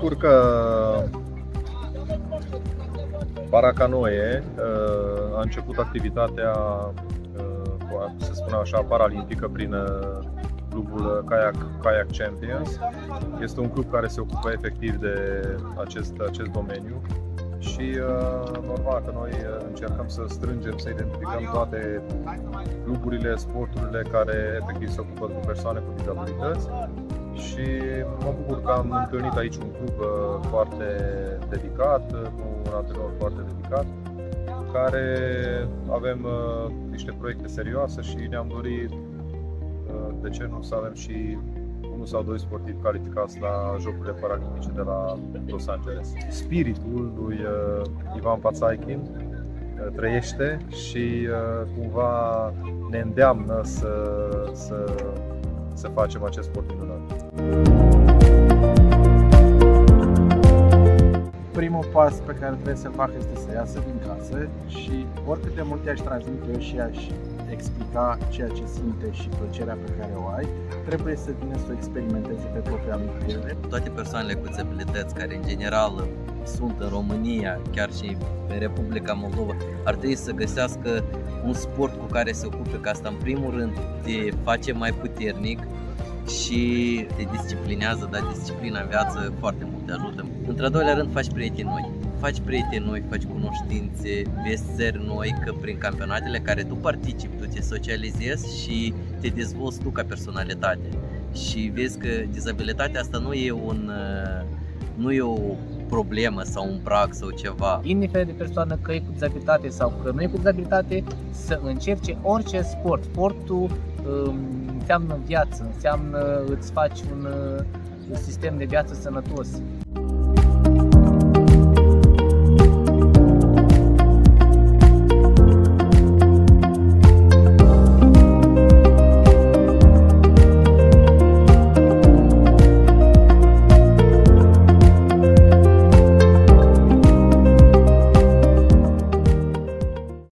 bucur că Paracanoe a început activitatea, să spunem așa, paralimpică prin clubul Kayak Champions. Este un club care se ocupă efectiv de acest domeniu și normal că noi încercăm să strângem, să identificăm toate cluburile, sporturile care efectiv se ocupă cu persoane cu dizabilități. Și mă bucur că am întâlnit aici un club foarte dedicat, cu un antrenor foarte dedicat, care avem niște proiecte serioase și ne-am dorit, de ce nu, să avem și 1 sau 2 sportivi calificați la Jocurile Paralimpice de la Los Angeles. Spiritul lui Ivan Pațaichin trăiește și cumva ne îndeamnă să facem acest sport minunat. Primul pas pe care trebuie să-l facă este să iasă din casă și oricât de multe aș transmite eu și aș explica ceea ce simte și plăcerea pe care o ai, trebuie să vină să o experimenteze pe propria mântuire. Toate persoanele cu dizabilități care în general sunt în România, chiar și în Republica Moldova, ar trebui să găsească un sport cu care se ocupe, că asta în primul rând te face mai puternic și te disciplinează, dar disciplina în viață foarte mult te ajută. Într-al doilea rând faci prieteni noi. Faci cunoștințe, vezi țări noi, că prin campionatele care tu participi, tu te socializezi și te dezvolți tu ca personalitate. Și vezi că dizabilitatea asta nu e o problemă sau un prag sau ceva. Indiferent de persoană că e cu dizabilitate sau că nu e cu dizabilitate, să încerce orice sport. Sportul înseamnă viață, înseamnă îți faci un sistem de viață sănătos.